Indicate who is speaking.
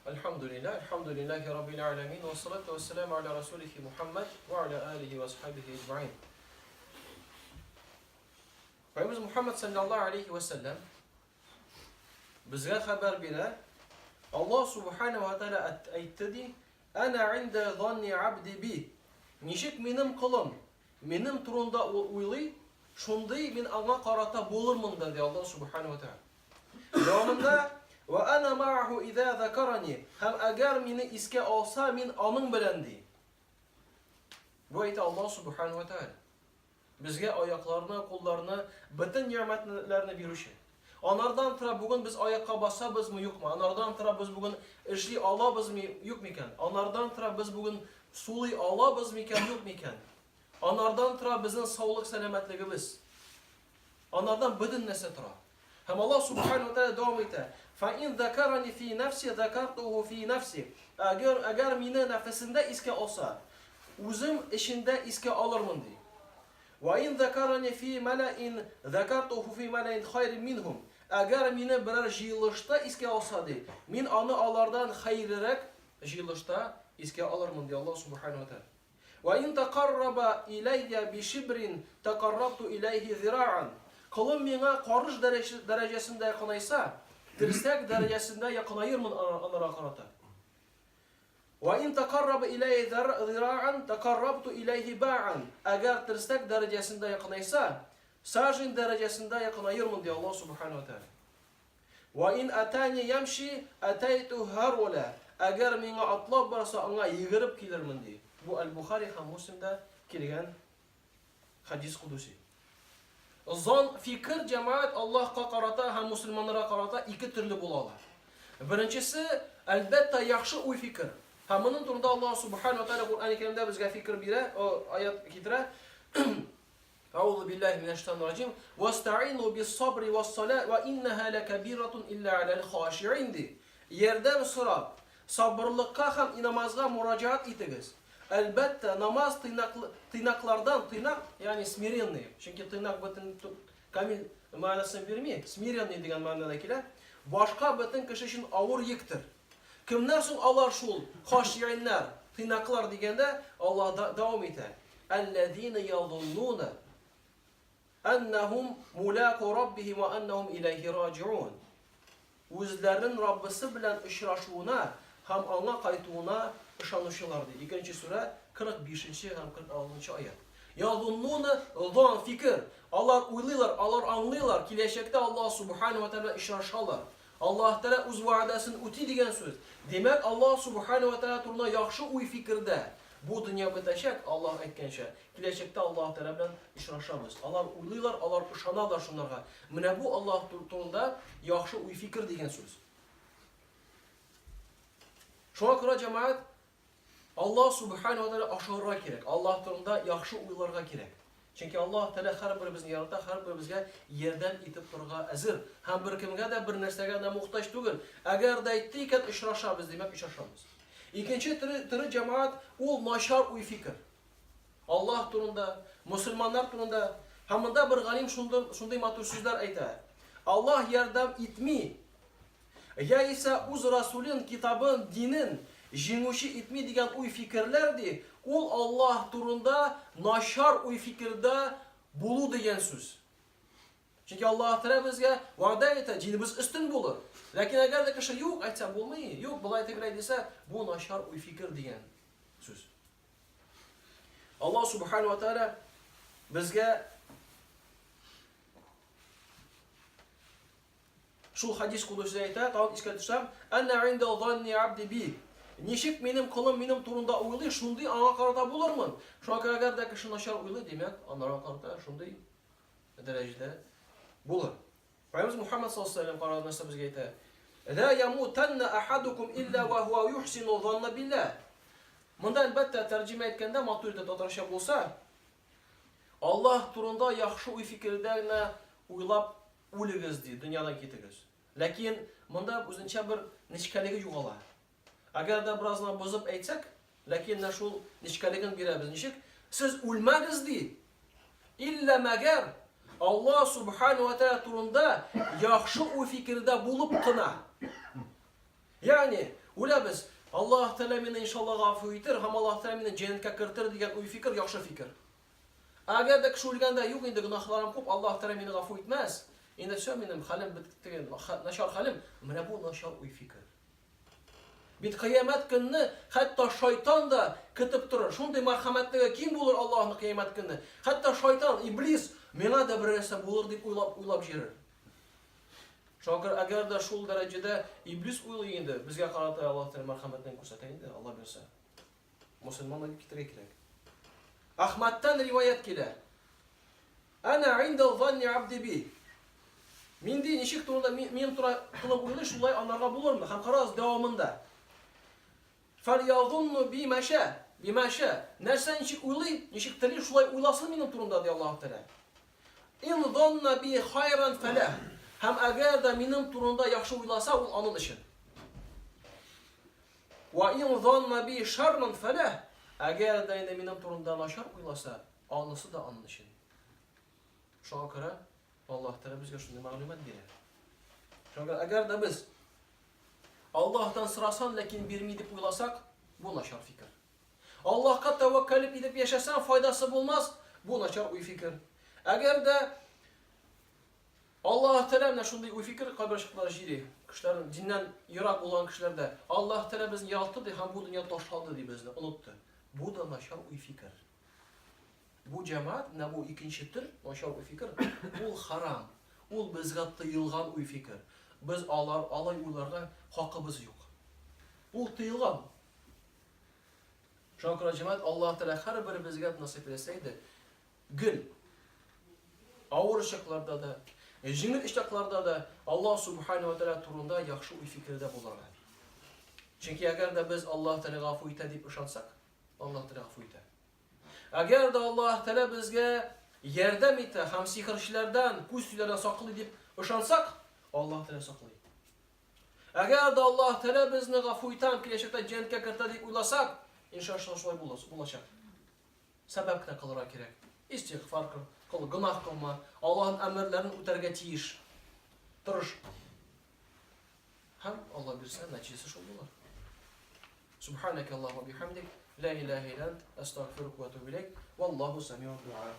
Speaker 1: Elhamdülillahi Rabbil alemin ve salatu ve selamu ala Resulihi Muhammed ve ala alihi ve ashabihi ecma'in. Peygamberimiz Muhammed sallallahu aleyhi ve sellem bizge haber bile Allah subhanahu ve teala aytdi: "Ana inde zanni abdi bi." Nişik benim kulum, benim turunda uylay, şunday ben ona karata bulurmun dedi Allah subhanahu ve teala. Devamında ve ana ma'ahu iza zakarani. Hem eğer beni iske alsa ben onun bilendi. Bu ayet Allah subhanahu ve teala bizge ayaklarına, kollarına, bütün nimetlerini biruşu. Onlardan tıra bugün biz ayakka basabız mı yok mu? Onlardan tıra biz bugün işli alabız mı yok miken? Onlardan tıra biz bugün suli alabız miken yok miken? Onlardan tıra bizim sağlık selametliğimiz. Onlardan bütün nese tıra. Hem Allah subhanahu ve teala devam etti. فَاِنْ ذَكَرَنِ ف۪ي نَفْسِ ذَكَرْتُهُ ف۪ي نَفْسِ. Eğer mine nefesinde iske olsa, uzun işinde iske alırmın diye. وَاِنْ ذَكَرَنِ ف۪ي مَلَئٍ ذَكَرْتُهُ ف۪ي مَلَئٍ خَيْرٍ مِنْهُمْ. Eğer mine birer jilışta iske olsa diye, min anı alardan hayırerek jilışta iske alırmın diye Allah subhanahu ve teala. وَاِنْ تَقَرَّبَ اِلَيَّ بِشِبْرٍ تَقَرَّبْتُ اِلَيْهِ ذِرَاعًا. Kılım bana karış derecesinde yakınaysa, dirsek derecesinde yakınayırmın onlara karata. وَاِنْ تَقَرَّبَ اِلَيْهِ ذِرَاعًا تَقَرَّبْتُ اِلَيْهِ بَاعًا. Eğer dirsek derecesinde yakınaysa, sacin derecesinde yakınayırmın diye Allah subhanahu wa ta'ala. وَاِنْ اَتَانِ يَمْشِ اَتَيْتُ هَرُولَ. Eğer bana atlap varsa ona yığırıp gelirmin diye. Bu El-Bukhari hem Müslim'de kelgen hadis kudusi. Zan, fikir, cemaat Allah'a karata hem Müslümanlara karata iki türlü bulalar. Birincisi elbette yaxşı uy fikir. Hem bunun turunda Allah subhanahu wa ta'ala Kur'an-ı Kerim'de bizge fikir bire, o ayet kitire. Euzu billahi mineşşeytanirracim. Vesta'inu bis-sabri ve's-salat ve innaha lekebîratun illa alel khâşi'in. Yerden sıra sabırlıkka hem namazga müracaat etiniz. Elbette namaz tırnaklardan tırnak yani smirenli. Çünkü tırnak bütün kamil manasını vermiyor. Smirenli diyen manadakiler. Başka bütün kişi için ağır yıktır. Kimler son alar şul? Haşiyenler, tırnaklar diyende Allah devam eder. اَلَّذ۪ينَ يَظُنُّونَ اَنَّهُمْ مُلَاقُ رَبِّهِمْ وَاَنَّهُمْ اِلَيْهِ رَاجِعُونَ. Özlerinin Rabbisi bilen işraşuğuna hem ona kaytuğuna ışanışırlardı. 2. sure 45. hem 46. ayet. Yazunnune zan fikir. Allah uylıyorlar, Allah anlıyorlar. Kileşekte Allah subhanahu ve teala işraşarlar. Allah teala uz vaadasını uti diyen söz. Demek Allah subhanahu ve teala turuna yaxşı uy fikirde. Bu dünya bitecek Allah etken şey. Kileşekte Allah teala bilen işraşamız. Allah uylıyorlar, Allah ışanarlar şunlara. Mine bu Allah turunda yaxşı uy fikir diyen söz. Şuna göre cemaat Allah subhanahu wa ta'ala aşağıra gerek. Allah turunda yaxşı uylarga gerek. Çünkü Allah teala her birimizni yarattı, her birimizge yerden itip turga azir. Hem bir kimge de bir nersege de muhtaç değil. Eğer de ettiyken işraşamız demek işraşamız. İkinci türü cemaat ol naşar uy fikir. Allah turunda, Müslümanlar turunda hamında bir galim şunday matur sözler ayta. Allah yardım etmi. Ya ise uz Rasulün kitabın, dinin jinguşi itmi diyen uy fikirlerdi. Ol Allah turunda naşar uy fikirde bulu diyen söz. Çünkü Allah Teala bizge vaada ete cinimiz üstün bulur. Lakin eğer de kişi yok aytsa bulmayı, yok bulay tekrar dese bu naşar uy fikir diyen söz. Allah subhanahu wa ta'ala bizge şu hadis kudusu ayta, tamam iskatursam, "Enne inde zanni abdi bi." Nişik benim kulum benim turunda uyluyor, şunday ana karata bulurmun. Şuna kadar da kişi naşar uyluyor demek, anlara karata şunday derecede bulur. Peygamberimiz Muhammed sallallahu aleyhi ve sellem kararında bizge ayta, "La yamutenne ahadukum illa ve huve yuhsinu zanna billah." Bunda elbette tercüme etkende maturite tatarışa bulsa, Allah turunda yaxşı uy fikirlerine uylap uluguz diye dünyadan ketiriz. Lakin bunda özünçe bir nişkaligi yo'qolar. Agar da birazdan bozib aytsak, lakin na şul nişkaligini beramiz. Nishik siz o'lmagiz diye. İlla magar Allah subhanahu ve taala turunda yaxşı uy fikrida bo'lib qina. Yani Үләбез. Аллаһ Тәала мине иншалла гафу итер, һәм Аллаһ Тәала мине җәннәткә кертер дигән уй фикер яхшы фикер. Әгәр дә кеше үлгәндә юк инде гөнаһларым күп, Аллаһ Тәала мине гафу итмәс. Инде все минем хәлем бетте, начар хәлем. Менә бу начар уй фикер. Бит кыямәт көнне хәтта шайтан да көтеп торыр. Шундый мәрхәмәтлеге ким булыр Аллаһның кыямәт көнне. Хәтта шайтан, иблис миңа да бер нәрсә булыр дип уйлап җирер. Шуңа әгәр дә шул дәрәҗәдә иблис уйлый инде, безгә карата Аллаһ Тәала мәрхәмәтен күрсәтә инде, Алла бирсә. Мусламаннар китәргә кирәк. Ахмадтан риваят килә. Ана инда занни абди би. Минди ничек турында мин тура кылып уйлый, шулай анарга булырмы? Һәм карагыз дәвамында. Фальязунну бимаша. Нәрсә ничек уйлый, ничек тели, шулай уйласын минем турында ди Аллаһ Тәала. Ин занна би хайран фалах. Һәм әгәр дә минем турында яхшы уйласа, ул аның өчен. Ва ин занна би шарран фалах. Әгәр дә инде минем турында начар уйласа, анысы да аның өчен. Шуңа күрә Аллаһ Тәала безгә шундый мәгълүмат бирә. Шуңа әгәр дә без Аллаһтан сорасан, ләкин бирми дип уйласак, бу начар фикер. Аллаһка тәвәккәл итеп яшәсәң, файдасы булмас, бу начар уй фикер. Әгәр дә Аллаһ Тәала менә шундый уй фикер кайберчыклар җири. Кешеләр диннән ерак булган кешеләрдә Аллаһ Тәала безне яратты ди һәм бу дөнья ташлады ди безне, онытты. Бу да начар уй фикер. Бу җәмәгать, менә бу икенче төр, начар уй фикер, ул харам. Ул безгә тыелган уй фикер. Без алай уйларга хакыбыз юк. Ул тыелган. Шуңа күрә җәмәгать Аллаһ Тәала һәрбер безгә насыйп итсә иде, гел авыр чакларда да, җиңел чакларда да Аллаһ Субханаһу ва Тәала турында яхшы уй фикердә булырга. Чөнки әгәр дә без Аллаһ Тәала гафу итә дип ышансак, Аллаһ Тәала гафу итә. Әгәр дә Аллаһ Тәала безгә ярдәм итә һәм сихерчеләрдән, күз сүзләрдән саклый дип ышансак, Аллаһ Тәала саклый. Әгәр дә Аллаһ Тәала безне гафу итә, киләчәктә җәннәткә кертә дип уйласак, иншалла шулай булачак. Сәбәп кенә кылырга кирәк. Истигъфар кыл, гынаһ кылма, Аллаһның әмерләрен үтәргә тиеш. Тырыш. Һәм Алла бирсә, нәтиҗәсе шул булыр. Субханака Аллаһумма бихамдик, ла илаха илля ант, астагфирука ва атубу илейк, валлаһу самиъун дуа.